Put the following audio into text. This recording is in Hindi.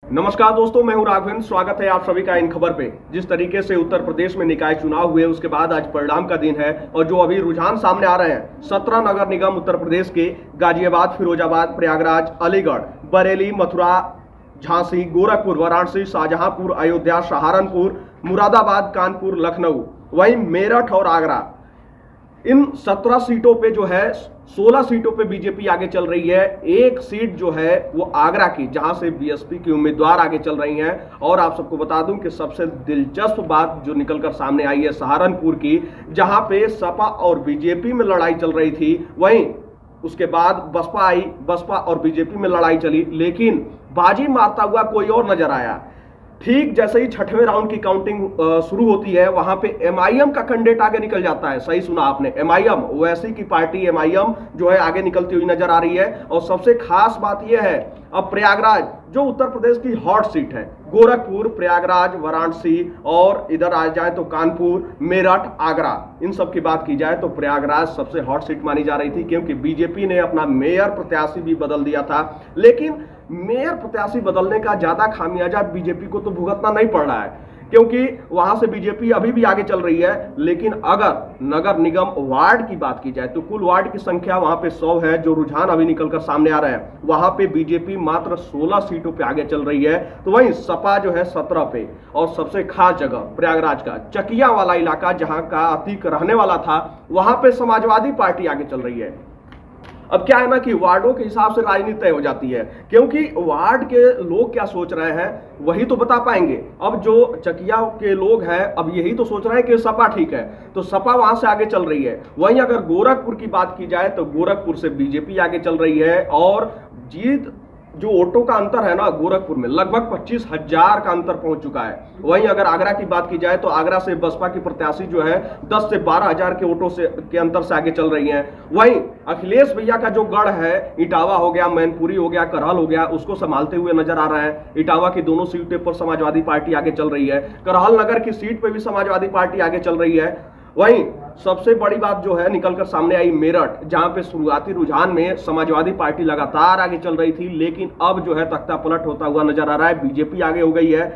नमस्कार दोस्तों, मैं हूं राघवेंद्र। स्वागत है आप सभी का इन खबर पे। जिस तरीके से उत्तर प्रदेश में निकाय चुनाव हुए उसके बाद आज परिणाम का दिन है और जो अभी रुझान सामने आ रहे हैं 17 नगर निगम उत्तर प्रदेश के गाजियाबाद, फिरोजाबाद, प्रयागराज, अलीगढ़, बरेली, मथुरा, झांसी, गोरखपुर, वाराणसी, शाहजहांपुर, अयोध्या, सहारनपुर, मुरादाबाद, कानपुर, लखनऊ, वहीं मेरठ और आगरा, इन 17 सीटों पे जो है 16 सीटों पे बीजेपी आगे चल रही है। एक सीट जो है वो आगरा की, जहां से बीएसपी की उम्मीदवार आगे चल रही हैं। और आप सबको बता दूं कि सबसे दिलचस्प बात जो निकलकर सामने आई है सहारनपुर की, जहां पे सपा और बीजेपी में लड़ाई चल रही थी, वहीं उसके बाद बसपा आई, बसपा और बीजेपी में लड़ाई चली, लेकिन बाजी मारता हुआ कोई और नजर आया। ठीक जैसे ही छठवें राउंड की काउंटिंग शुरू होती है, वहां पे एमआईएम का कैंडिडेट आगे निकल जाता है। सही सुना आपने, एमआईएम, ओवैसी की पार्टी एमआईएम जो है आगे निकलती हुई नजर आ रही है। और सबसे खास बात यह है, अब प्रयागराज जो उत्तर प्रदेश की हॉट सीट है, गोरखपुर, प्रयागराज, वाराणसी और इधर आ जाए तो कानपुर, मेरठ, आगरा, इन सब की बात की जाए तो प्रयागराज सबसे हॉट सीट मानी जा रही थी, क्योंकि बीजेपी ने अपना मेयर प्रत्याशी भी बदल दिया था। लेकिन मेयर प्रत्याशी बदलने का ज्यादा खामियाजा बीजेपी को तो भुगतना नहीं पड़ रहा है, क्योंकि वहां से बीजेपी अभी भी आगे चल रही है। लेकिन अगर नगर निगम वार्ड की बात की जाए तो कुल वार्ड की संख्या वहां पे 100 है, जो रुझान अभी निकलकर सामने आ रहा है। वहां पे बीजेपी मात्र 16 सीटों पे आगे चल रही है, तो वहीं सपा जो है 17 पे। और सबसे खास जगह प्रयागराज का चकिया वाला इलाका, जहां का अतीक रहने वाला था, वहां पे समाजवादी पार्टी आगे चल रही है। अब क्या है ना कि वार्डों के हिसाब से राजनीति तय हो जाती है, क्योंकि वार्ड के लोग क्या सोच रहे हैं वही तो बता पाएंगे। अब जो चकिया के लोग हैं अब यही तो सोच रहे हैं कि सपा ठीक है, तो सपा वहां से आगे चल रही है। वहीं अगर गोरखपुर की बात की जाए तो गोरखपुर से बीजेपी आगे चल रही है। और जीत जो वोटों का अंतर है ना, गोरखपुर में लगभग 25,000 का अंतर पहुंच चुका है। वहीं अगर आगरा की बात की जाए तो आगरा से बसपा की प्रत्याशी जो है 10 से 12,000 के वोटों से के अंतर से आगे चल रही हैं। वहीं अखिलेश भैया का जो गढ़ है, इटावा हो गया, मैनपुरी हो गया, करहल हो गया, उसको संभालते हुए नजर आ रहा है। इटावा की दोनों सीटों पर समाजवादी पार्टी आगे चल रही है। करहल नगर की सीट पर भी समाजवादी पार्टी आगे चल रही है। वहीं सबसे बड़ी बात जो है निकलकर सामने आई मेरठ, जहां पे शुरुआती रुझान में समाजवादी पार्टी लगातार आगे चल रही थी, लेकिन अब जो है तख्ता पलट होता हुआ नजर आ रहा है। बीजेपी आगे हो गई है